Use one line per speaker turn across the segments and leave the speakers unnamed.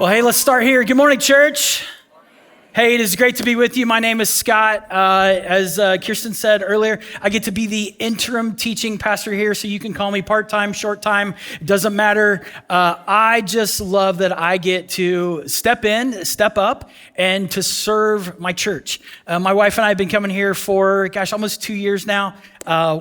Well, hey, let's start here. Good morning, church. Hey, it is great to be with you. My name is Scott. As Kirsten said earlier, I get to be the interim teaching pastor here, so you can call me part-time, short-time. It doesn't matter. I just love that I get to step up, and to serve my church. My wife and I have been coming here for, almost 2 years now.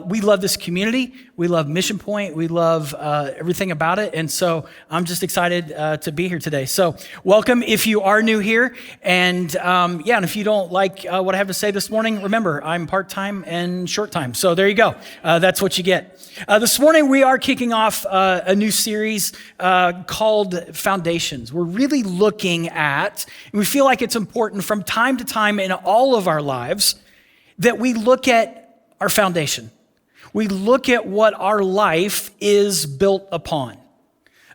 We love this community. We love Mission Point. We love everything about it. And so I'm just excited to be here today. So welcome if you are new here. And and if you don't like what I have to say this morning, remember, I'm part-time and short-time. So there you go. That's what you get. This morning, we are kicking off a new series called Foundations. We're really looking at, and we feel like it's important from time to time in all of our lives that we look at our foundation. We look at what our life is built upon,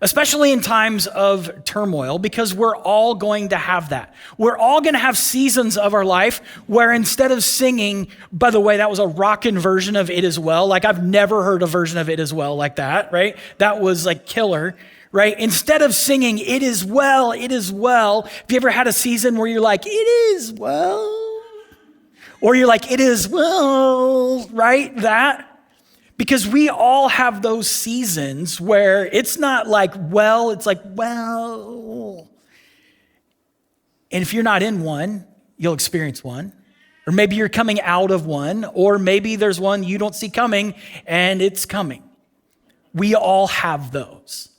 especially in times of turmoil, because we're all going to have that. We're all going to have seasons of our life where instead of singing, by the way, that was a rockin' version of It Is Well. Like, I've never heard a version of It Is Well like that, right? That was like killer, right? Instead of singing, It Is Well, It Is Well. Have you ever had a season where you're like, It is well? Or you're like, It is well, right? That. Because we all have those seasons where it's not like, well, it's like, well. And if you're not in one, you'll experience one. Or maybe you're coming out of one, or maybe there's one you don't see coming and it's coming. We all have those.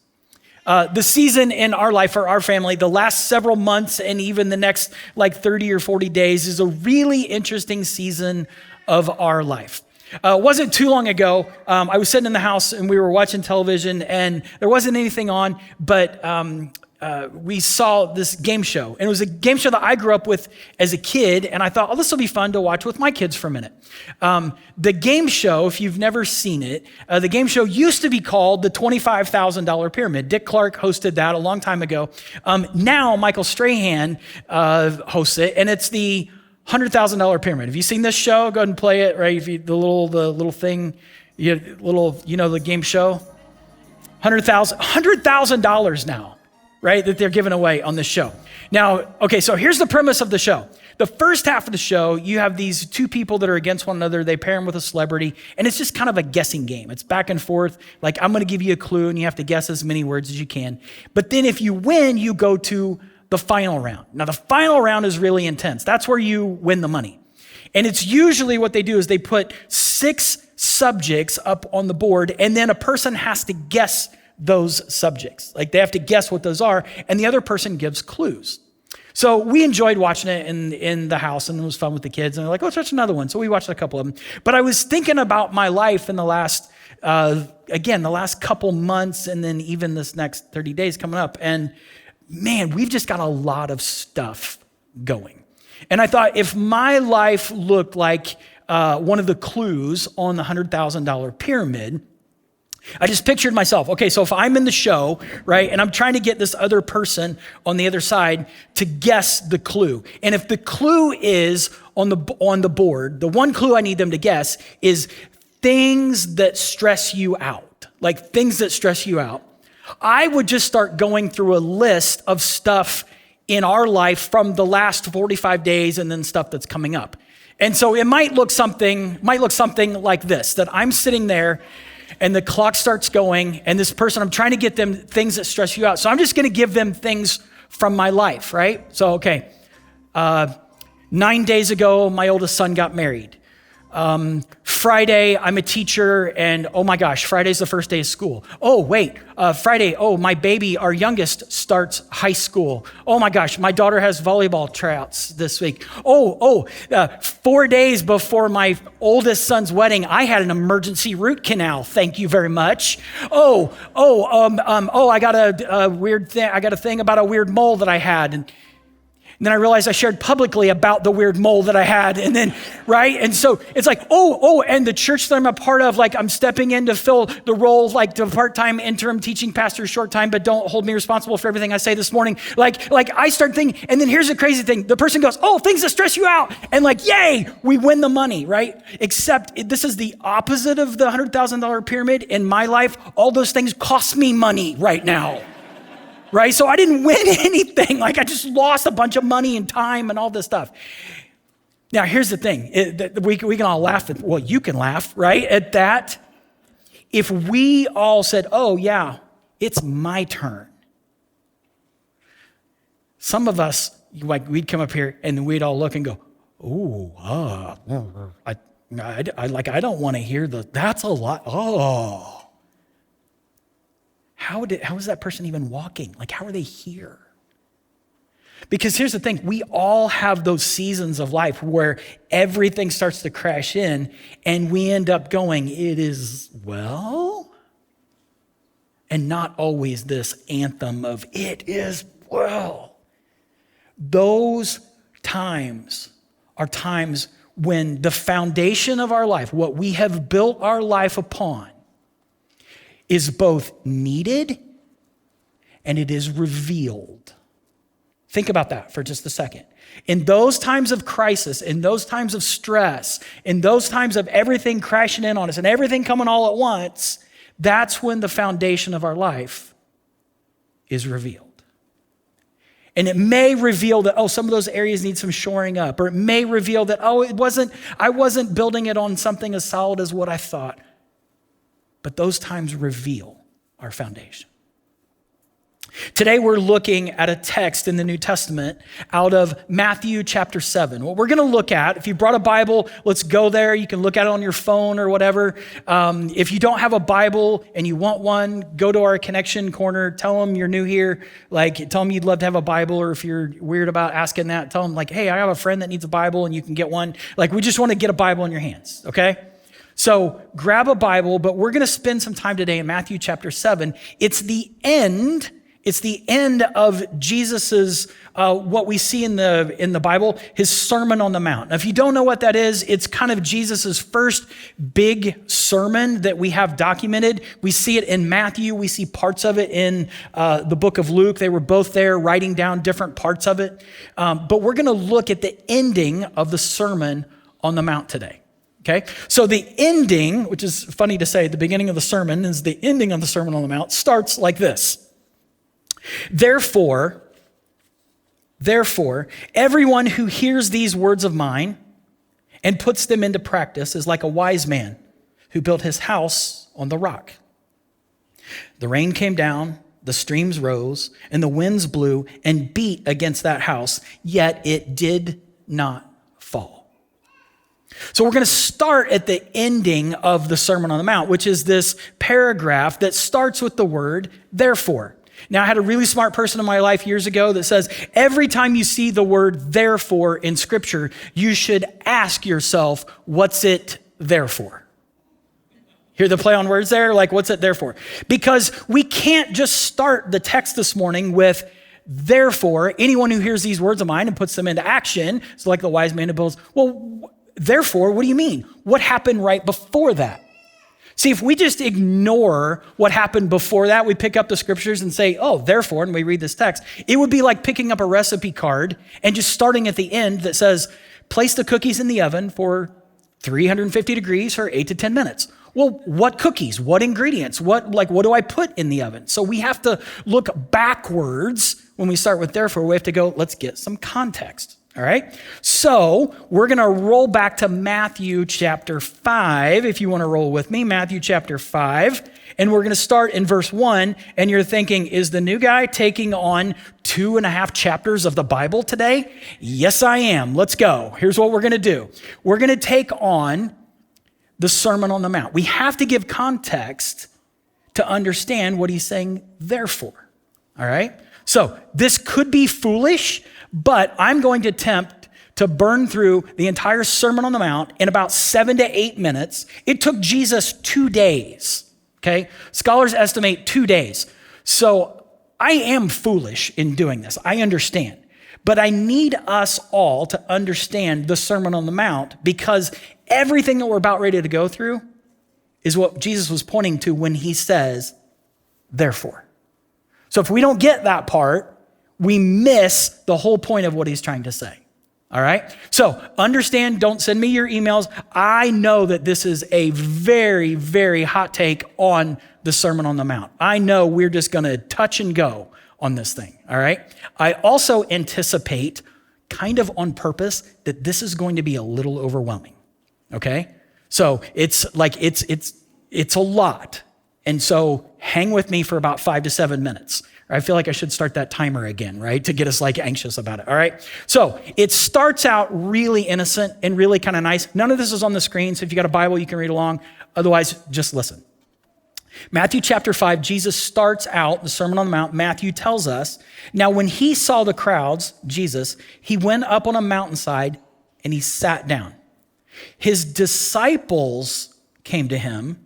The season in our life, for our family, the last several months and even the next 30 or 40 days is a really interesting season of our life. It wasn't too long ago, I was sitting in the house and we were watching television and there wasn't anything on, but we saw this game show. And it was a game show that I grew up with as a kid, and I thought, oh, this will be fun to watch with my kids for a minute. The game show, if you've never seen it, the game show used to be called the $25,000 Pyramid. Dick Clark hosted that a long time ago. Now Michael Strahan hosts it, and it's the $100,000 Pyramid. Have you seen this show? Go ahead and play it, right? If you, the little thing, the game show. $100,000 now, right? That they're giving away on this show. Now, okay, so here's the premise of the show. The first half of the show, you have these two people that are against one another. They pair them with a celebrity, and it's just kind of a guessing game. It's back and forth. Like, I'm going to give you a clue, and you have to guess as many words as you can. But then if you win, you go to the final round. Now, the final round is really intense. That's where you win the money. And it's usually what they do is they put 6 subjects up on the board, and then a person has to guess those subjects. Like, they have to guess what those are, and the other person gives clues. So we enjoyed watching it in the house, and it was fun with the kids. And they're like, let's watch another one. So we watched a couple of them. But I was thinking about my life in the last couple months, and then even this next 30 days coming up. And man, we've just got a lot of stuff going. And I thought, if my life looked like one of the clues on the $100,000 pyramid, I just pictured myself. Okay, so if I'm in the show, right, and I'm trying to get this other person on the other side to guess the clue. And if the clue is on the board, the one clue I need them to guess is things that stress you out. Like, things that stress you out. I would just start going through a list of stuff in our life from the last 45 days and then stuff that's coming up. And so it might look something like this, that I'm sitting there and the clock starts going, and this person, I'm trying to get them things that stress you out. So I'm just going to give them things from my life, right? So, okay, 9 days ago, my oldest son got married. Friday, I'm a teacher, and oh my gosh, Friday's the first day of school. Oh, wait, Friday, my baby, our youngest, starts high school. Oh my gosh, my daughter has volleyball tryouts this week. 4 days before my oldest son's wedding, I had an emergency root canal. Thank you very much. I got a weird thing. I got a thing about a weird mole that I had, and then I realized I shared publicly about the weird mole that I had. And then, right? And so it's like, and the church that I'm a part of, like, I'm stepping in to fill the role, like the part-time interim teaching pastor, short time, but don't hold me responsible for everything I say this morning. Like I start thinking, and then here's the crazy thing. The person goes, things that stress you out. And like, yay, we win the money, right? Except this is the opposite of the $100,000 pyramid. In my life, all those things cost me money right now. right? So I didn't win anything. Like I just lost a bunch of money and time and all this stuff. Now, here's the thing. We can all laugh at, well, you can laugh, right, at that. If we all said, oh, yeah, it's my turn. Some of us, like, we'd come up here and we'd all look and go, I don't want to hear that's a lot. Oh. How is that person even walking? Like, how are they here? Because here's the thing, we all have those seasons of life where everything starts to crash in and we end up going, it is well, and not always this anthem of it is well. Those times are times when the foundation of our life, what we have built our life upon, is both needed and it is revealed. Think about that for just a second. In those times of crisis, in those times of stress, in those times of everything crashing in on us and everything coming all at once, that's when the foundation of our life is revealed. And it may reveal that, some of those areas need some shoring up. Or it may reveal that, I wasn't building it on something as solid as what I thought. But those times reveal our foundation. Today we're looking at a text in the New Testament out of Matthew chapter 7. What we're going to look at, if you brought a Bible, let's go there. You can look at it on your phone or whatever. If you don't have a Bible and you want one, go to our connection corner. Tell them you're new here. Tell them you'd love to have a Bible, or if you're weird about asking that, tell them hey, I have a friend that needs a Bible and you can get one. We just want to get a Bible in your hands, okay? So grab a Bible, but we're going to spend some time today in Matthew chapter 7. It's the end of Jesus's, what we see in the Bible, his Sermon on the Mount. Now, if you don't know what that is, it's kind of Jesus's first big sermon that we have documented. We see it in Matthew. We see parts of it in the book of Luke. They were both there writing down different parts of it. But we're going to look at the ending of the Sermon on the Mount today. Okay, so the ending, which is funny to say, the beginning of the sermon is the ending of the Sermon on the Mount, starts like this. Therefore, everyone who hears these words of mine and puts them into practice is like a wise man who built his house on the rock. The rain came down, the streams rose, and the winds blew and beat against that house, yet it did not fall. So we're going to start at the ending of the Sermon on the Mount, which is this paragraph that starts with the word therefore. Now, I had a really smart person in my life years ago that says, every time you see the word therefore in Scripture, you should ask yourself, what's it there for? Hear the play on words there? What's it there for? Because we can't just start the text this morning with, therefore, anyone who hears these words of mine and puts them into action, so like the wise man who builds, therefore, what do you mean? What happened right before that? See, if we just ignore what happened before that, we pick up the scriptures and say, therefore, and we read this text, it would be like picking up a recipe card and just starting at the end that says, place the cookies in the oven for 350 degrees for 8 to 10 minutes. Well, what cookies? What ingredients? What do I put in the oven? So we have to look backwards when we start with therefore. We have to go, let's get some context. All right, so we're going to roll back to Matthew chapter 5, if you want to roll with me, Matthew chapter 5, and we're going to start in verse 1, and you're thinking, is the new guy taking on 2.5 chapters of the Bible today? Yes, I am. Let's go. Here's what we're going to do. We're going to take on the Sermon on the Mount. We have to give context to understand what he's saying therefore, all right? So this could be foolish, but I'm going to attempt to burn through the entire Sermon on the Mount in about 7 to 8 minutes. It took Jesus 2 days, okay? Scholars estimate 2 days. So I am foolish in doing this. I understand. But I need us all to understand the Sermon on the Mount, because everything that we're about ready to go through is what Jesus was pointing to when he says, therefore. So if we don't get that part, we miss the whole point of what he's trying to say. All right? So understand, don't send me your emails. I know that this is a very, very hot take on the Sermon on the Mount. I know we're just going to touch and go on this thing, all right? I also anticipate, kind of on purpose, that this is going to be a little overwhelming, okay? So it's a lot. And so hang with me for about 5 to 7 minutes. I feel like I should start that timer again, right? To get us like anxious about it, all right? So it starts out really innocent and really kind of nice. None of this is on the screen, so if you got a Bible, you can read along. Otherwise, just listen. Matthew chapter 5, Jesus starts out the Sermon on the Mount. Matthew tells us, now when he saw the crowds, Jesus, he went up on a mountainside and he sat down. His disciples came to him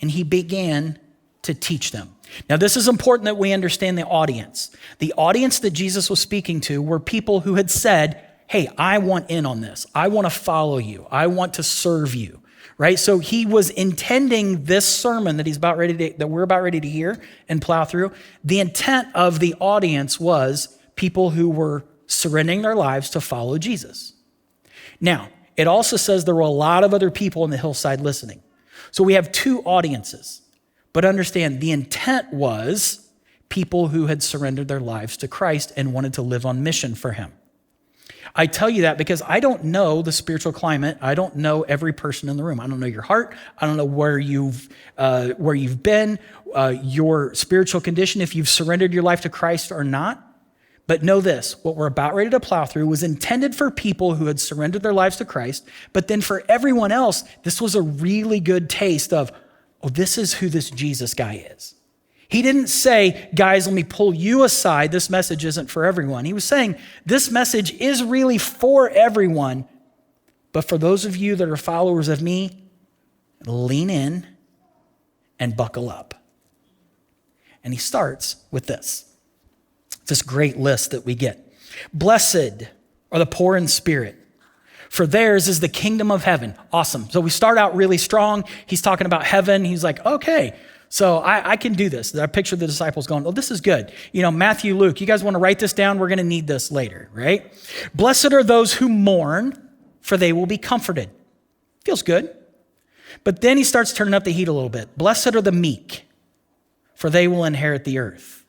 and he began to teach them. Now, this is important that we understand the audience. The audience that Jesus was speaking to were people who had said, hey, I want in on this. I want to follow you. I want to serve you, right? So he was intending this sermon that we're about ready to hear and plow through. The intent of the audience was people who were surrendering their lives to follow Jesus. Now, it also says there were a lot of other people on the hillside listening. So we have two audiences. But understand, the intent was people who had surrendered their lives to Christ and wanted to live on mission for him. I tell you that because I don't know the spiritual climate. I don't know every person in the room. I don't know your heart. I don't know where you've been, your spiritual condition, if you've surrendered your life to Christ or not. But know this, what we're about ready to plow through was intended for people who had surrendered their lives to Christ. But then for everyone else, this was a really good taste of, oh, this is who this Jesus guy is. He didn't say, guys, let me pull you aside. This message isn't for everyone. He was saying, this message is really for everyone. But for those of you that are followers of me, lean in and buckle up. And he starts with this great list that we get. Blessed are the poor in spirit, for theirs is the kingdom of heaven. Awesome. So we start out really strong. He's talking about heaven. He's like, okay, so I can do this. I picture the disciples going, oh, this is good. Matthew, Luke, you guys want to write this down? We're going to need this later, right? Blessed are those who mourn, for they will be comforted. Feels good. But then he starts turning up the heat a little bit. Blessed are the meek, for they will inherit the earth.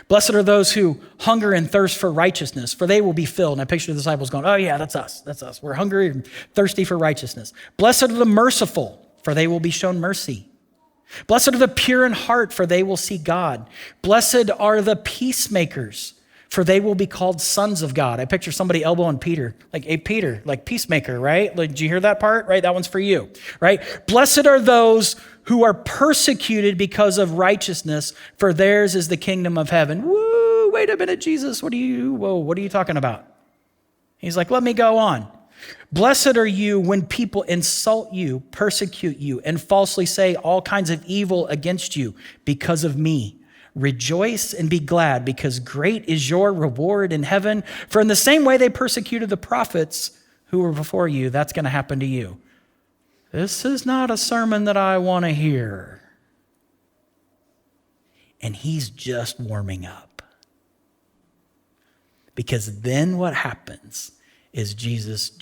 Blessed are those who hunger and thirst for righteousness, for they will be filled. And I picture the disciples going, oh yeah, that's us. We're hungry and thirsty for righteousness. Blessed are the merciful, for they will be shown mercy. Blessed are the pure in heart, for they will see God. Blessed are the peacemakers, for they will be called sons of God. I picture somebody elbowing Peter, like, hey, Peter, like peacemaker, right? Like, did you hear that part? Right? That one's for you, right? Blessed are those who are persecuted because of righteousness, for theirs is the kingdom of heaven. Woo, wait a minute, Jesus, what are you talking about? He's like, let me go on. Blessed are you when people insult you, persecute you, and falsely say all kinds of evil against you because of me. Rejoice and be glad, because great is your reward in heaven. For in the same way they persecuted the prophets who were before you, that's going to happen to you. This is not a sermon that I want to hear. And he's just warming up. Because then what happens is Jesus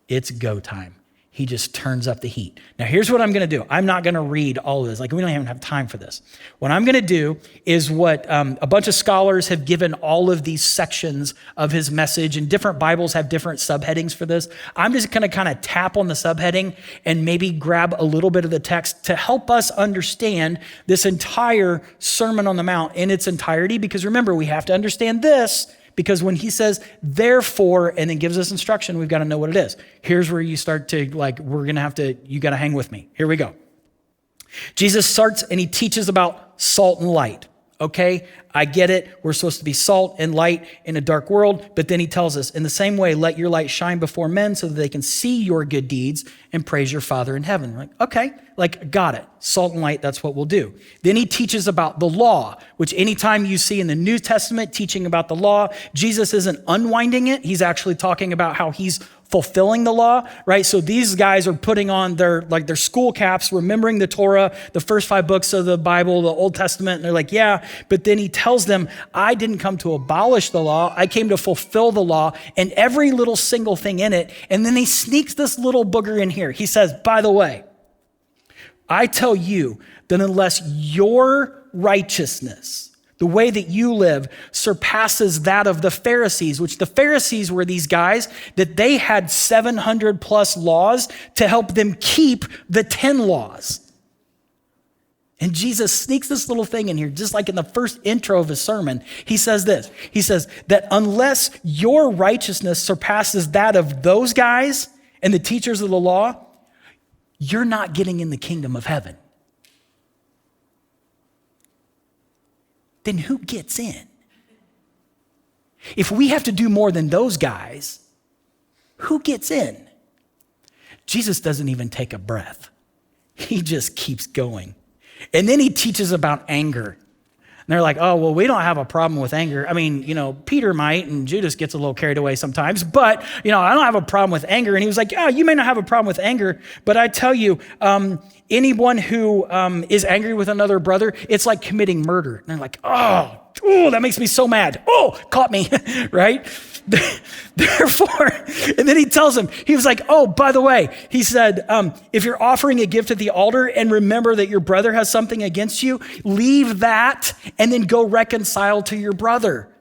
it's go time. He just turns up the heat. Now, here's what I'm going to do. I'm not going to read all of this. Like, we don't even have time for this. What I'm going to do is what a bunch of scholars have given all of these sections of his message, and different Bibles have different subheadings for this. I'm just going to kind of tap on the subheading and maybe grab a little bit of the text to help us understand this entire Sermon on the Mount in its entirety. Because remember, we have to understand this. Because when he says, therefore, and then gives us instruction, we've got to know what it is. Here's where you start to, you got to hang with me. Here we go. Jesus starts and he teaches about salt and light. Okay, I get it. We're supposed to be salt and light in a dark world. But then he tells us, in the same way, let your light shine before men so that they can see your good deeds and praise your Father in heaven. We're like, okay, got it. Salt and light, that's what we'll do. Then he teaches about the law, which anytime you see in the New Testament teaching about the law, Jesus isn't unwinding it. He's actually talking about how he's fulfilling the law, right? So these guys are putting on their school caps, remembering the Torah, the first 5 books of the Bible, the Old Testament. And they're like, yeah, but then he tells them, I didn't come to abolish the law. I came to fulfill the law and every little single thing in it. And then he sneaks this little booger in here. He says, by the way, I tell you that unless your righteousness The way that you live surpasses that of the Pharisees, which the Pharisees were these guys that they had 700 plus laws to help them keep the 10 laws. And Jesus sneaks this little thing in here, just like in the first intro of his sermon. He says this, he says that unless your righteousness surpasses that of those guys and the teachers of the law, you're not getting in the kingdom of heaven. Then who gets in? If we have to do more than those guys, who gets in? Jesus doesn't even take a breath. He just keeps going. And then he teaches about anger. And they're like, oh, well, we don't have a problem with anger. I mean, Peter might, and Judas gets a little carried away sometimes, but, I don't have a problem with anger. And he was like, yeah, you may not have a problem with anger, but I tell you, anyone who is angry with another brother, it's like committing murder. And they're like, oh, that makes me so mad. Oh, caught me, right? Therefore, and then he tells him, he was like, oh, by the way, he said, if you're offering a gift at the altar and remember that your brother has something against you, leave that and then go reconcile to your brother.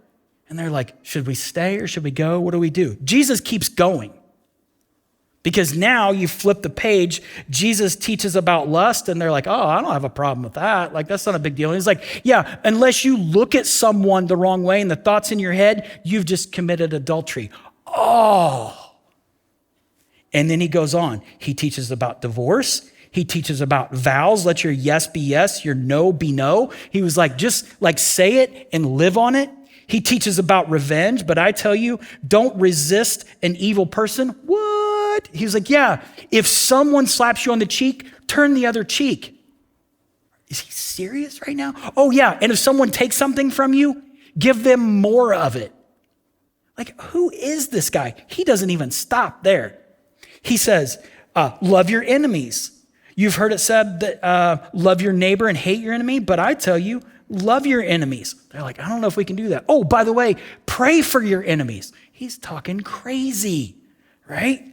And they're like, should we stay or should we go? What do we do? Jesus keeps going. Because now you flip the page, Jesus teaches about lust, and they're like, oh, I don't have a problem with that. Like, that's not a big deal. And he's like, yeah, unless you look at someone the wrong way and the thoughts in your head, you've just committed adultery. Oh. And then he goes on. He teaches about divorce. He teaches about vows. Let your yes be yes, your no be no. He was like, just like say it and live on it. He teaches about revenge, but I tell you, don't resist an evil person. What? He was like, yeah, if someone slaps you on the cheek, turn the other cheek. Is he serious right now? Oh yeah, and if someone takes something from you, give them more of it. Like, who is this guy? He doesn't even stop there. He says, love your enemies. You've heard it said that love your neighbor and hate your enemy, but I tell you, love your enemies. They're like, I don't know if we can do that. Oh, by the way, pray for your enemies. He's talking crazy, right?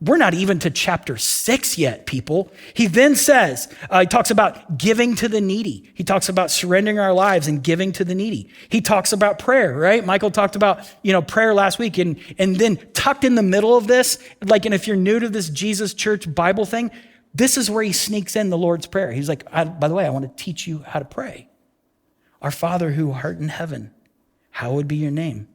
We're not even to chapter 6 yet, people. He then says, he talks about giving to the needy. He talks about surrendering our lives and giving to the needy. He talks about prayer, right? Michael talked about, prayer last week. And then tucked in the middle of this, and if you're new to this Jesus Church Bible thing, this is where he sneaks in the Lord's Prayer. He's like, by the way, I want to teach you how to pray. Our Father who art in heaven, hallowed be your name.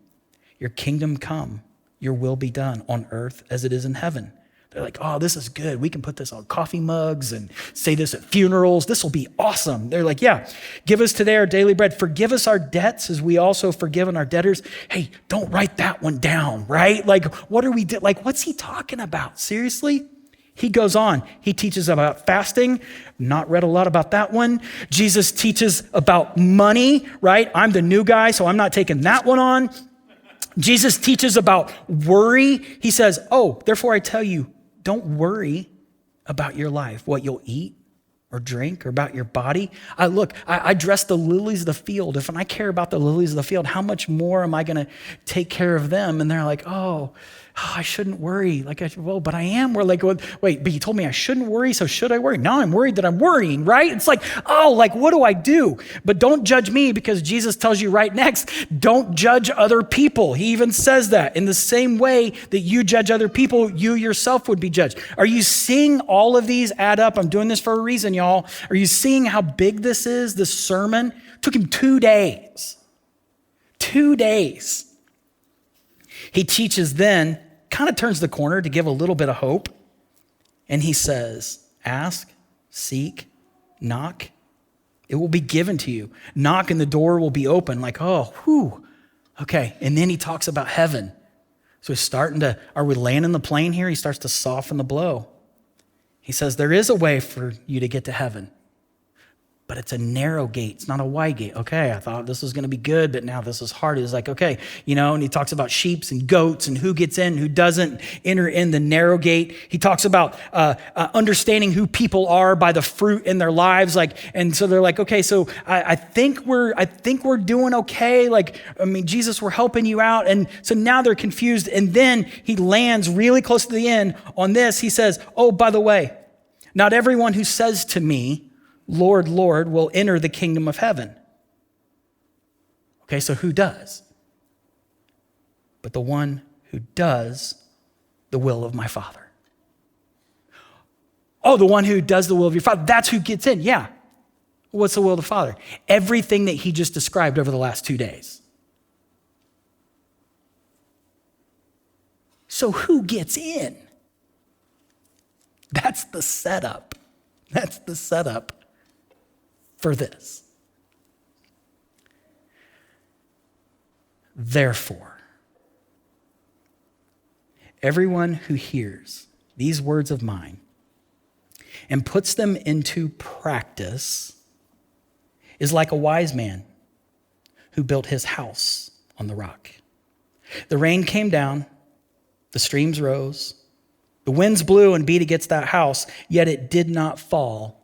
Your kingdom come, your will be done on earth as it is in heaven. They're like, oh, this is good. We can put this on coffee mugs and say this at funerals. This will be awesome. They're like, yeah, give us today our daily bread. Forgive us our debts as we also forgiven our debtors. Hey, don't write that one down, right? Like, what are we doing? Like, what's he talking about? Seriously? He goes on. He teaches about fasting. Not read a lot about that one. Jesus teaches about money, right? I'm the new guy, so I'm not taking that one on. Jesus teaches about worry. He says, oh, therefore I tell you, don't worry about your life, what you'll eat or drink, or about your body. I dress the lilies of the field. If I care about the lilies of the field, how much more am I going to take care of them? And they're like, oh, I shouldn't worry. But I am. We're like, wait, but you told me I shouldn't worry, so should I worry? Now I'm worried that I'm worrying, right? It's like, what do I do? But don't judge me, because Jesus tells you right next, don't judge other people. He even says that in the same way that you judge other people, you yourself would be judged. Are you seeing all of these add up? I'm doing this for a reason, y'all. Are you seeing how big this is? This sermon took him 2 days. 2 days. He teaches then, kind of turns the corner to give a little bit of hope. And he says, ask, seek, knock. It will be given to you. Knock and the door will be open. Like, oh, whew. Okay. And then he talks about heaven. So he's are we landing the plane here? He starts to soften the blow. He says, there is a way for you to get to heaven, but it's a narrow gate. It's not a wide gate. Okay, I thought this was going to be good, but now this is hard. He's like, okay, and he talks about sheep and goats and who gets in, who doesn't enter in the narrow gate. He talks about understanding who people are by the fruit in their lives. And so they're like, okay, so I think we're doing okay. Jesus, we're helping you out. And so now they're confused. And then he lands really close to the end on this. He says, oh, by the way, not everyone who says to me, Lord, Lord, will enter the kingdom of heaven, Okay, so who does? But the one who does the will of my Father. Oh, the one who does the will of your Father. That's who gets in. Yeah. What's the will of the Father? Everything that he just described over the last 2 days. So who gets in? That's the setup. That's the setup for this. Therefore, everyone who hears these words of mine and puts them into practice is like a wise man who built his house on the rock. The rain came down, the streams rose, the winds blew and beat against that house, yet it did not fall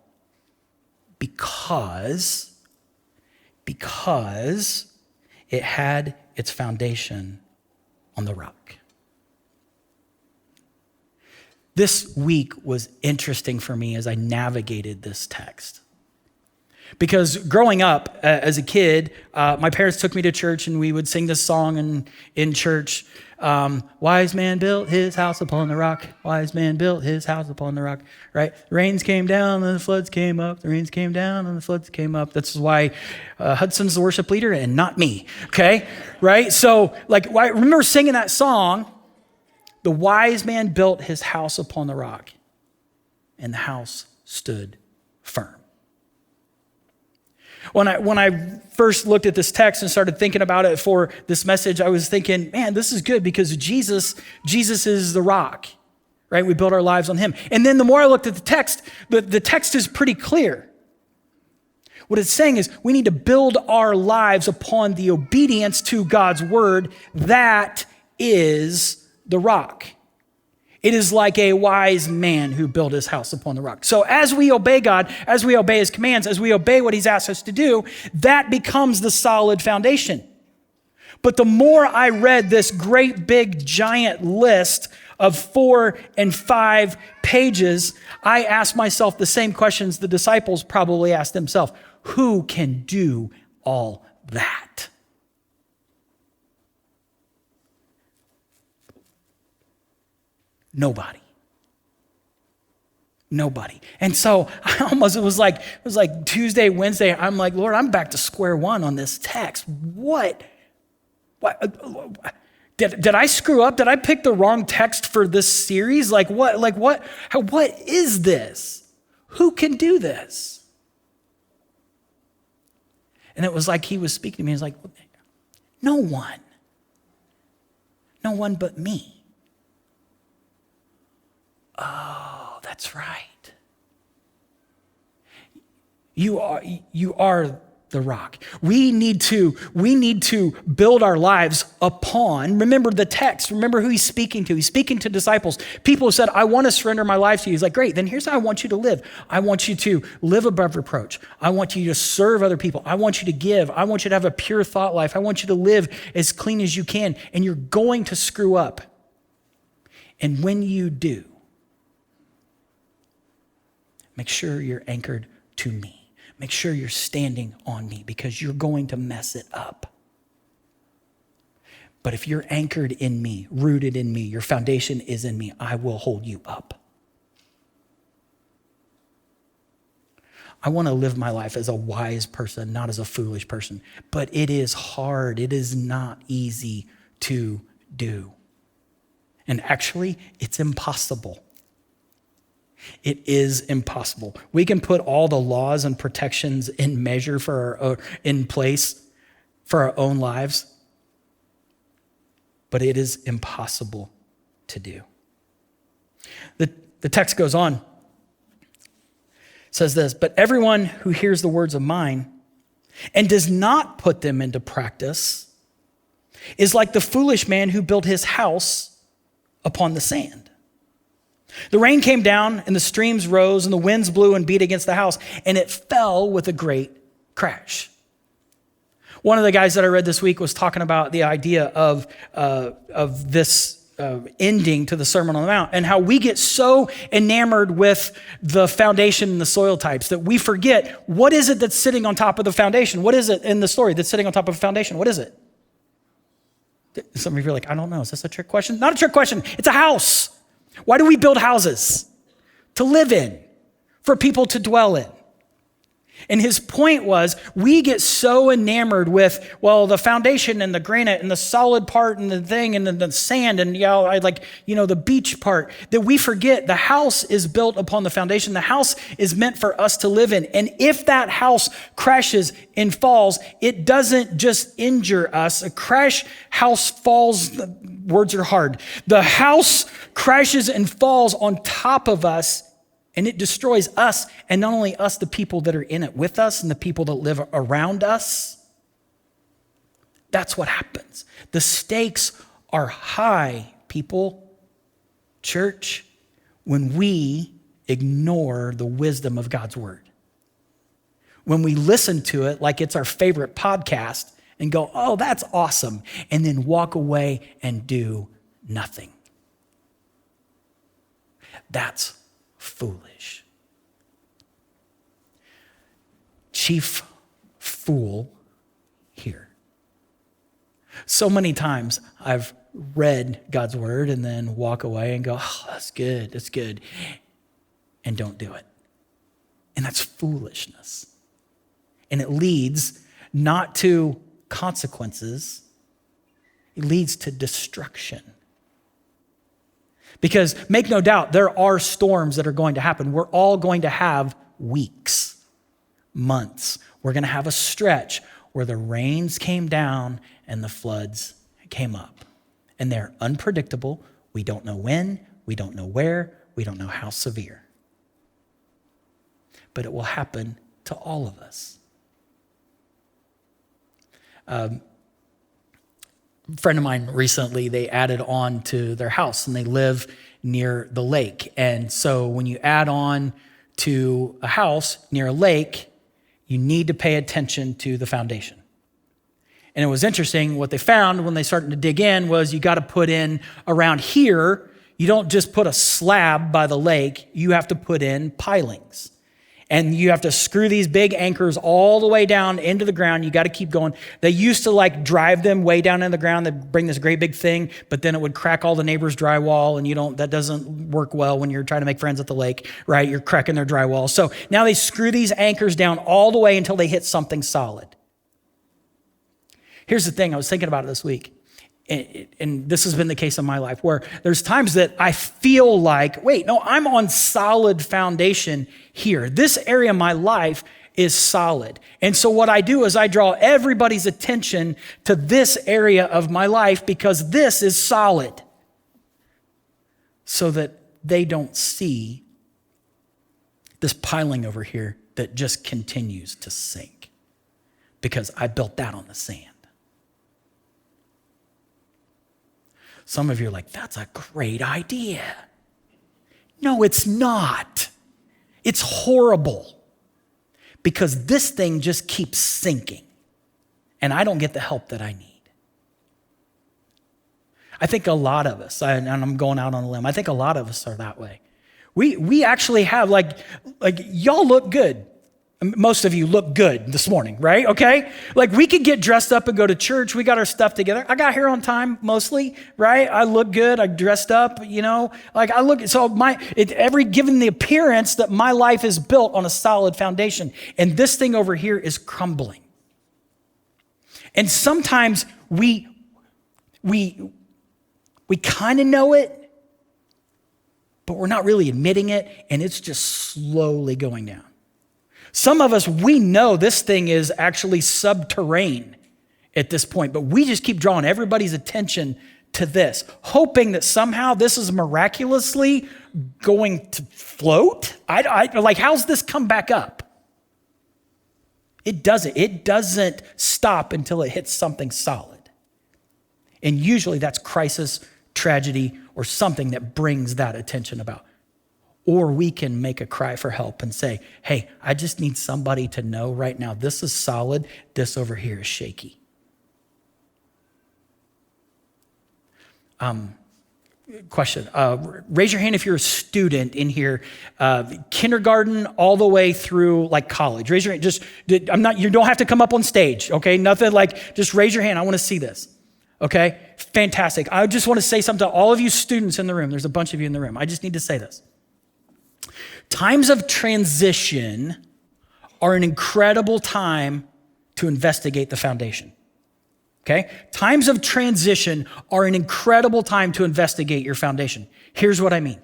because it had its foundation on the rock. This week was interesting for me as I navigated this text. Because growing up as a kid, my parents took me to church and we would sing this song in church. Wise man built his house upon the rock. Wise man built his house upon the rock, right? The rains came down and the floods came up. The rains came down and the floods came up. That's why Hudson's the worship leader and not me, okay? Right? So I remember singing that song. The wise man built his house upon the rock, and the house stood firm. When I first looked at this text and started thinking about it for this message, I was thinking, man, this is good because Jesus is the rock, right? We build our lives on him. And then the more I looked at the text is pretty clear. What it's saying is we need to build our lives upon the obedience to God's word. That is the rock. It is like a wise man who built his house upon the rock. So as we obey God, as we obey his commands, as we obey what he's asked us to do, that becomes the solid foundation. But the more I read this great big giant list of 4 and 5 pages, I asked myself the same questions the disciples probably asked themselves. Who can do all that? Nobody. And so it was like Tuesday, Wednesday, I'm like, Lord, I'm back to square one on this text. What? Did I screw up? Did I pick the wrong text for this series? What is this? Who can do this? And it was like he was speaking to me. He was like, no one but me. Oh, that's right. You are the rock. We need to build our lives upon, remember the text, remember who he's speaking to. He's speaking to disciples. People who said, I want to surrender my life to you. He's like, great, then here's how I want you to live. I want you to live above reproach. I want you to serve other people. I want you to give. I want you to have a pure thought life. I want you to live as clean as you can. And you're going to screw up. And when you do, make sure you're anchored to me. Make sure you're standing on me because you're going to mess it up. But if you're anchored in me, rooted in me, your foundation is in me, I will hold you up. I want to live my life as a wise person, not as a foolish person. But it is hard. It is not easy to do. And actually, it's impossible. It is impossible. We can put all the laws and protections in measure in place for our own lives, but it is impossible to do. The text goes on. It says this, but everyone who hears the words of mine and does not put them into practice is like the foolish man who built his house upon the sand. The rain came down and the streams rose and the winds blew and beat against the house and it fell with a great crash. One of the guys that I read this week was talking about the idea of this ending to the Sermon on the Mount, and how we get so enamored with the foundation and the soil types that we forget what is it that's sitting on top of the foundation? What is it in the story that's sitting on top of the foundation? What is it? Some of you are like, I don't know. Is this a trick question? Not a trick question. It's a house. Why do we build houses? To live in, for people to dwell in. And his point was, we get so enamored with, well, the foundation and the granite and the solid part and the thing and the sand and, the beach part, that we forget the house is built upon the foundation. The house is meant for us to live in. And if that house crashes and falls, it doesn't just injure us. A crash house falls, the words are hard. The house crashes and falls on top of us, and it destroys us, and not only us, the people that are in it with us and the people that live around us. That's what happens. The stakes are high, people, church, when we ignore the wisdom of God's word. When we listen to it like it's our favorite podcast and go, oh, that's awesome, and then walk away and do nothing. That's foolish. Chief fool here. So many times I've read God's word and then walk away and go, oh, that's good, and don't do it. And that's foolishness. And it leads not to consequences, it leads to destruction. Because make no doubt, there are storms that are going to happen. We're all going to have weeks, months. We're going to have a stretch where the rains came down and the floods came up. And they're unpredictable. We don't know when, we don't know where, we don't know how severe. But it will happen to all of us. Friend of mine recently, they added on to their house and they live near the lake. And so when you add on to a house near a lake, you need to pay attention to the foundation. And it was interesting, what they found when they started to dig in was you got to put in around here, you don't just put a slab by the lake, you have to put in pilings. And you have to screw these big anchors all the way down into the ground. You got to keep going. They used to drive them way down in the ground. They'd bring this great big thing, but then it would crack all the neighbors' drywall. And that doesn't work well when you're trying to make friends at the lake, right? You're cracking their drywall. So now they screw these anchors down all the way until they hit something solid. Here's the thing. I was thinking about it this week. And this has been the case in my life, where there's times that I feel like, wait, no, I'm on solid foundation here. This area of my life is solid. And so what I do is I draw everybody's attention to this area of my life because this is solid, so that they don't see this piling over here that just continues to sink because I built that on the sand. Some of you are like, that's a great idea. No, it's not. It's horrible because this thing just keeps sinking and I don't get the help that I need. I think a lot of us, and I'm going out on a limb, I think a lot of us are that way. We actually have like y'all look good. Most of you look good this morning, right? Okay? We could get dressed up and go to church. We got our stuff together. I got here on time mostly, right? I look good. I dressed up, I look, so given the appearance that my life is built on a solid foundation. And this thing over here is crumbling. And sometimes we kind of know it, but we're not really admitting it. And it's just slowly going down. Some of us, we know this thing is actually subterranean at this point, but we just keep drawing everybody's attention to this, hoping that somehow this is miraculously going to float. How's this come back up? It doesn't. It doesn't stop until it hits something solid. And usually that's crisis, tragedy, or something that brings that attention about. Or we can make a cry for help and say, hey, I just need somebody to know right now, this is solid, this over here is shaky. question. Raise your hand if you're a student in here, kindergarten all the way through like college. Raise your hand. You don't have to come up on stage, okay? Nothing like, just raise your hand. I want to see this, okay? Fantastic. I just want to say something to all of you students in the room. There's a bunch of you in the room. I just need to say this. Times of transition are an incredible time to investigate the foundation. Okay? Times of transition are an incredible time to investigate your foundation. Here's what I mean.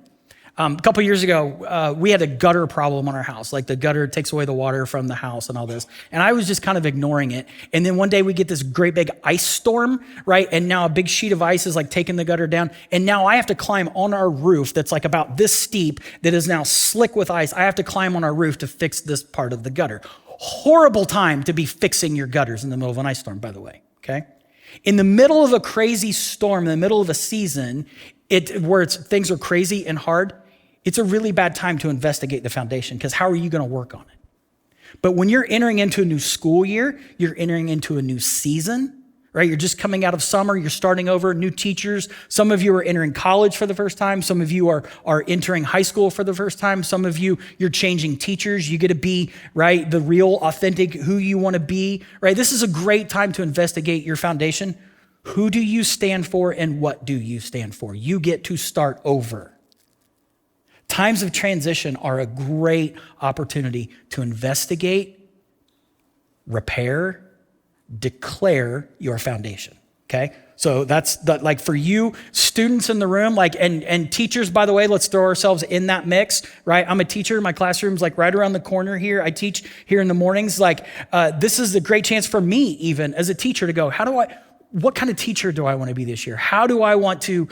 A couple years ago, we had a gutter problem on our house. Like the gutter takes away the water from the house and all this. And I was just kind of ignoring it. And then one day we get this great big ice storm, right? And now a big sheet of ice is like taking the gutter down. And now I have to climb on our roof that's like about this steep that is now slick with ice. I have to climb on our roof to fix this part of the gutter. Horrible time to be fixing your gutters in the middle of an ice storm, by the way. Okay. In the middle of a crazy storm, in the middle of a season, things are crazy and hard, it's a really bad time to investigate the foundation because how are you going to work on it? But when you're entering into a new school year, you're entering into a new season, right? You're just coming out of summer, you're starting over, new teachers. Some of you are entering college for the first time. Some of you are entering high school for the first time. Some of you, you're changing teachers. You get to be, right, the real, authentic, who you want to be, right? This is a great time to investigate your foundation. Who do you stand for and what do you stand for? You get to start over. Times of transition are a great opportunity to investigate, repair, declare your foundation, okay? So that's like for you students in the room, like, and teachers, by the way, let's throw ourselves in that mix, right? I'm a teacher. My classroom's like right around the corner here. I teach here in the mornings. Like, this is a great chance for me even as a teacher to go, what kind of teacher do I want to be this year? How do I want to,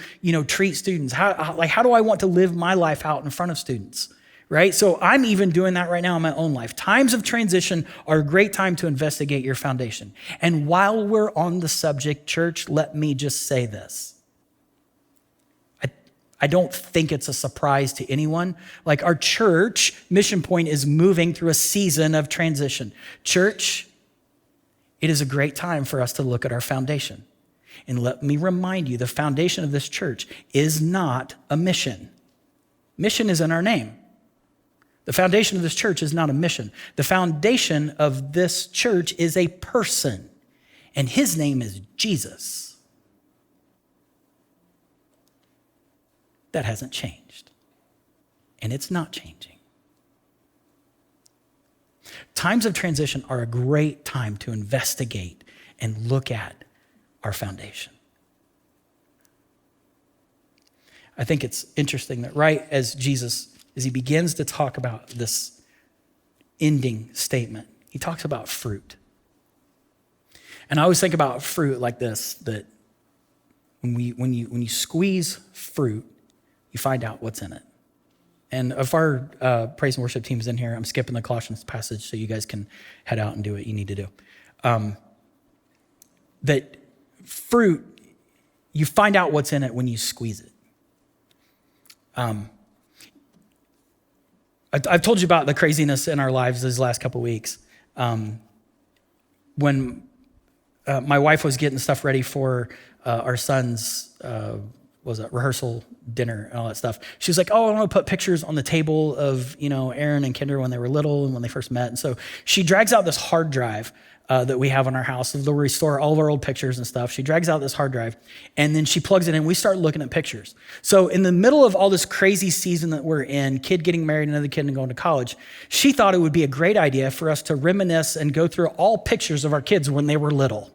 treat students? How do I want to live my life out in front of students? Right? So I'm even doing that right now in my own life. Times of transition are a great time to investigate your foundation. And while we're on the subject, church, let me just say this. I don't think it's a surprise to anyone. Like our church, Mission Point, is moving through a season of transition. Church, it is a great time for us to look at our foundation. And let me remind you, the foundation of this church is not a mission. Mission is in our name. The foundation of this church is not a mission. The foundation of this church is a person, and his name is Jesus. That hasn't changed, and it's not changing. Times of transition are a great time to investigate and look at our foundation. I think it's interesting that right as he begins to talk about this ending statement, he talks about fruit. And I always think about fruit like this, that when you squeeze fruit, you find out what's in it. And if our praise and worship team is in here, I'm skipping the Colossians passage so you guys can head out and do what you need to do. That fruit, you find out what's in it when you squeeze it. I've told you about the craziness in our lives these last couple of weeks. When my wife was getting stuff ready for our son's rehearsal dinner and all that stuff, she was like, I want to put pictures on the table of Aaron and Kinder when they were little and when they first met. And so she drags out this hard drive that we have in our house. They'll restore all of our old pictures and stuff. She drags out this hard drive and then she plugs it in. We start looking at pictures. So in the middle of all this crazy season that we're in, kid getting married, another kid and going to college, she thought it would be a great idea for us to reminisce and go through all pictures of our kids when they were little.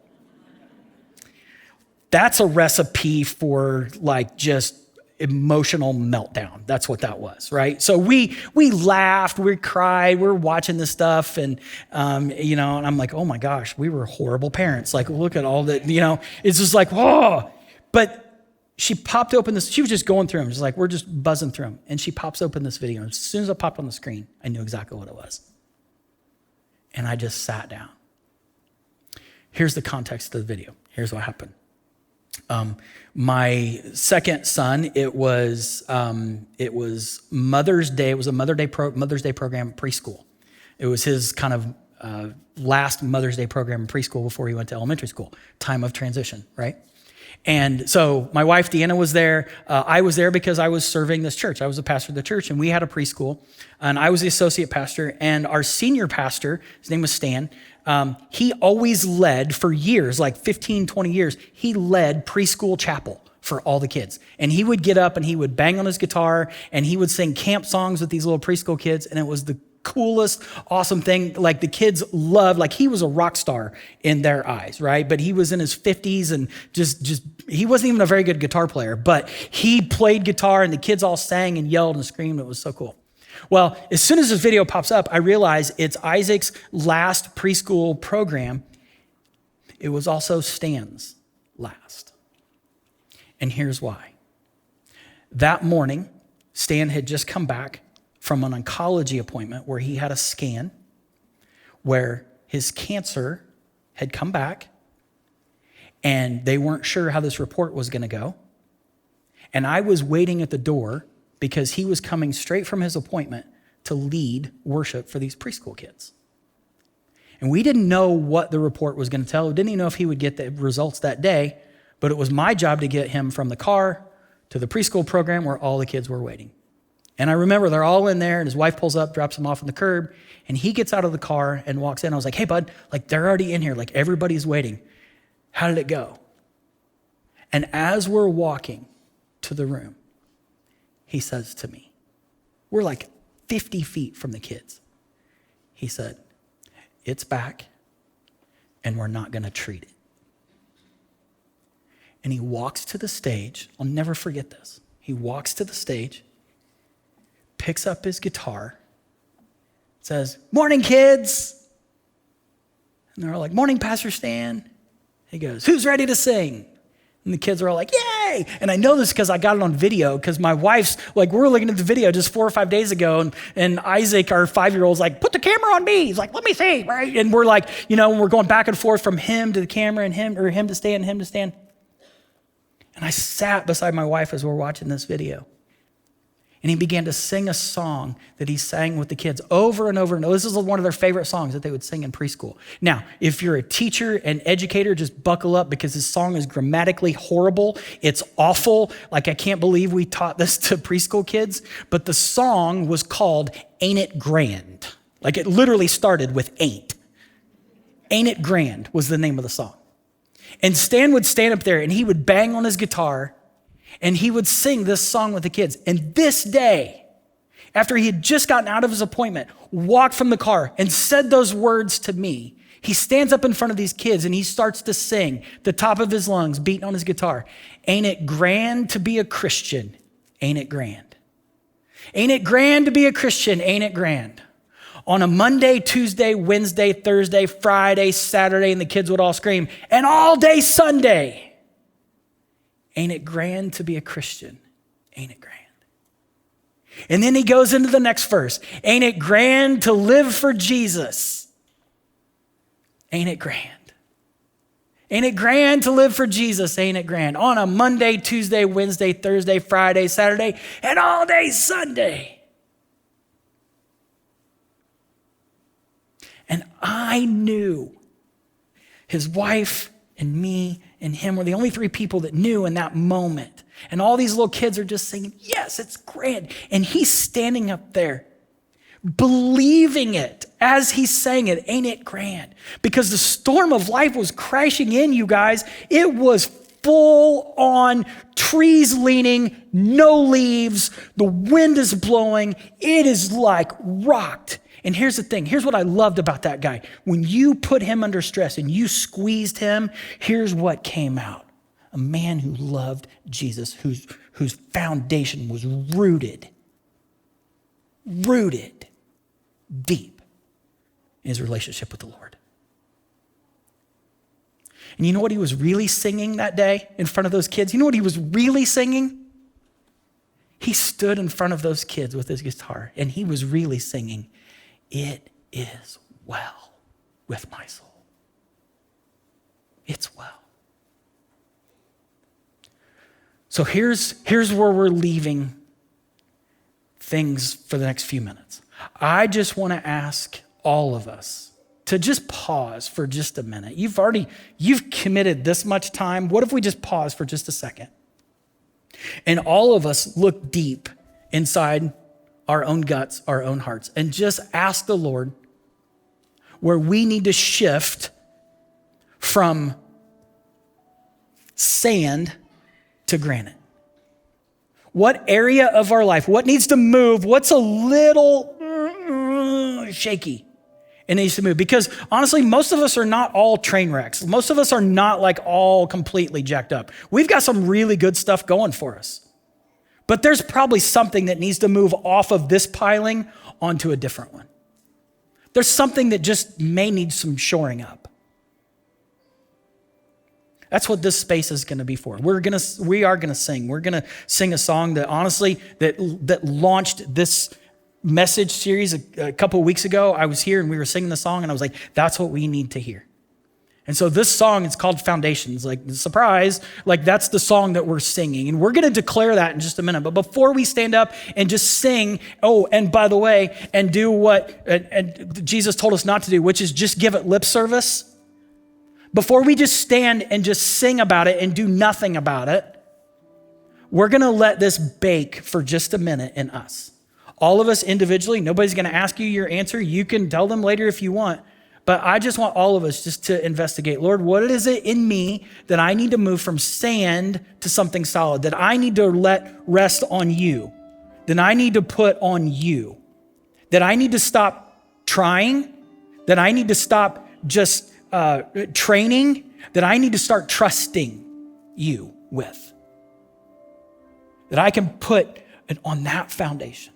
That's a recipe for like just emotional meltdown. That's what that was, right? So we laughed, we cried, we were watching this stuff, and and I'm like, oh my gosh, we were horrible parents. Like, look at all that, it's just like, whoa. But she popped open this. She was just going through them, just like we're just buzzing through them, and she pops open this video. And as soon as it popped on the screen, I knew exactly what it was, and I just sat down. Here's the context of the video. Here's what happened. My second son, it was Mother's Day. It was a Mother's Day program at preschool. It was his kind of last Mother's Day program in preschool before he went to elementary school. Time of transition, right? And so my wife, Deanna, was there. I was there because I was serving this church. I was a pastor of the church, and we had a preschool, and I was the associate pastor. And our senior pastor, his name was Stan, he always led for years, like 15, 20 years, he led preschool chapel for all the kids. And he would get up and he would bang on his guitar and he would sing camp songs with these little preschool kids. And it was the coolest, awesome thing. Like the kids loved, like he was a rock star in their eyes, right? But he was in his 50s and just he wasn't even a very good guitar player, but he played guitar and the kids all sang and yelled and screamed. It was so cool. Well, as soon as this video pops up, I realize it's Isaac's last preschool program. It was also Stan's last. And here's why. That morning, Stan had just come back from an oncology appointment where he had a scan where his cancer had come back and they weren't sure how this report was going to go. And I was waiting at the door because he was coming straight from his appointment to lead worship for these preschool kids. And we didn't know what the report was going to tell. We didn't even know if he would get the results that day, but it was my job to get him from the car to the preschool program where all the kids were waiting. And I remember they're all in there and his wife pulls up, drops him off on the curb, and he gets out of the car and walks in. I was like, hey, bud, like they're already in here. Like everybody's waiting. How did it go? And as we're walking to the room, he says to me, we're like 50 feet from the kids. He said, it's back and we're not going to treat it. And he walks to the stage. I'll never forget this. He walks to the stage, picks up his guitar, says, morning, kids. And they're all like, morning, Pastor Stan. He goes, who's ready to sing? And the kids are all like, yay. And I know this because I got it on video because my wife's like, we were looking at the video just 4 or 5 days ago. And Isaac, our 5-year-old's like, put the camera on me. He's like, let me see, right? And we're like, we're going back and forth from him to the camera and him to stand, him to stand. And I sat beside my wife as we're watching this video. And he began to sing a song that he sang with the kids over and over and over. This is one of their favorite songs that they would sing in preschool. Now, if you're a teacher and educator, just buckle up because this song is grammatically horrible. It's awful. Like, I can't believe we taught this to preschool kids. But the song was called Ain't It Grand? Like, it literally started with ain't. Ain't It Grand was the name of the song. And Stan would stand up there and he would bang on his guitar and he would sing this song with the kids. And this day, after he had just gotten out of his appointment, walked from the car and said those words to me, he stands up in front of these kids and he starts to sing the top of his lungs, beating on his guitar. Ain't it grand to be a Christian? Ain't it grand? Ain't it grand to be a Christian? Ain't it grand? On a Monday, Tuesday, Wednesday, Thursday, Friday, Saturday, and the kids would all scream, and all day Sunday. Ain't it grand to be a Christian? Ain't it grand? And then he goes into the next verse. Ain't it grand to live for Jesus? Ain't it grand? Ain't it grand to live for Jesus? Ain't it grand? On a Monday, Tuesday, Wednesday, Thursday, Friday, Saturday, and all day Sunday. And I knew his wife and me and him were the only 3 people that knew in that moment. And all these little kids are just singing, yes, it's grand. And he's standing up there believing it as he's saying it. Ain't it grand? Because the storm of life was crashing in, you guys. It was full on, trees leaning, no leaves. The wind is blowing. It is like rocked. And here's the thing. Here's what I loved about that guy. When you put him under stress and you squeezed him, here's what came out. A man who loved Jesus, whose foundation was rooted deep in his relationship with the Lord. And you know what he was really singing that day in front of those kids? You know what he was really singing? He stood in front of those kids with his guitar and he was really singing, it is well with my soul. It's well. So here's where we're leaving things for the next few minutes. I just want to ask all of us, to just pause for just a minute. You've committed this much time. What if we just pause for just a second? And all of us look deep inside our own guts, our own hearts, and just ask the Lord where we need to shift from sand to granite. What area of our life, what needs to move, what's a little shaky? It needs to move, because honestly, most of us are not all train wrecks. Most of us are not like all completely jacked up. We've got some really good stuff going for us. But there's probably something that needs to move off of this piling onto a different one. There's something that just may need some shoring up. That's what this space is going to be for. We are going to sing. We're going to sing a song that honestly, that launched this message series a couple of weeks ago. I was here and we were singing the song and I was like, that's what we need to hear. And so this song is called Foundations. Like, surprise, like that's the song that we're singing. And we're going to declare that in just a minute. But before we stand up and just sing, and by the way, and do what and Jesus told us not to do, which is just give it lip service. Before we just stand and just sing about it and do nothing about it, we're going to let this bake for just a minute in us. All of us individually, nobody's going to ask you your answer. You can tell them later if you want. But I just want all of us just to investigate, Lord, what is it in me that I need to move from sand to something solid, that I need to let rest on you, that I need to put on you, that I need to stop trying, that I need to stop just training, that I need to start trusting you with, that I can put it on that foundation.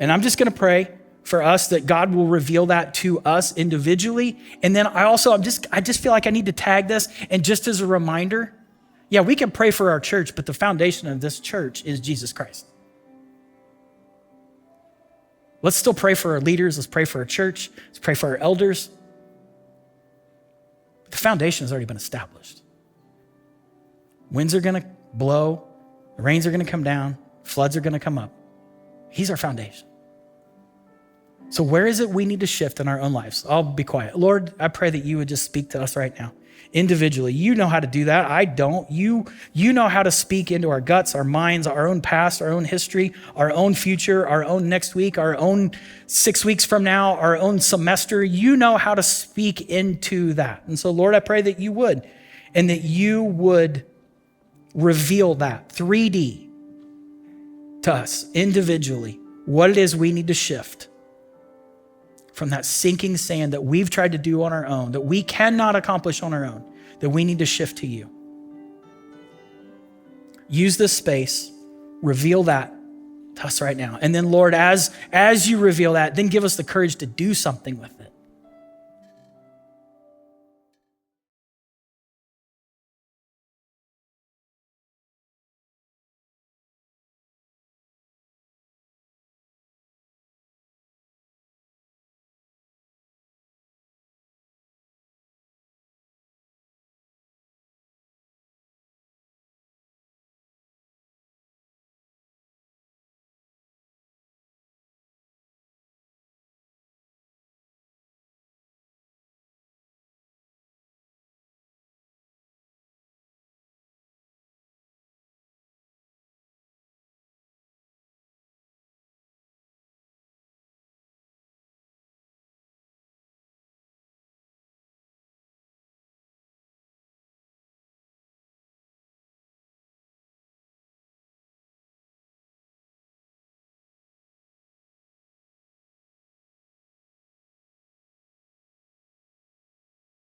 And I'm just going to pray for us that God will reveal that to us individually. And then I just feel like I need to tag this. And just as a reminder, yeah, we can pray for our church, but the foundation of this church is Jesus Christ. Let's still pray for our leaders. Let's pray for our church. Let's pray for our elders. But the foundation has already been established. Winds are going to blow. The rains are going to come down. Floods are going to come up. He's our foundation. So where is it we need to shift in our own lives? I'll be quiet. Lord, I pray that you would just speak to us right now. Individually, you know how to do that. I don't. You know how to speak into our guts, our minds, our own past, our own history, our own future, our own next week, our own 6 weeks from now, our own semester. You know how to speak into that. And so, Lord, I pray that you would, and that you would reveal that 3D to us individually, what it is we need to shift from that sinking sand that we've tried to do on our own, that we cannot accomplish on our own, that we need to shift to you. Use this space, reveal that to us right now. And then, Lord, as you reveal that, then give us the courage to do something with it.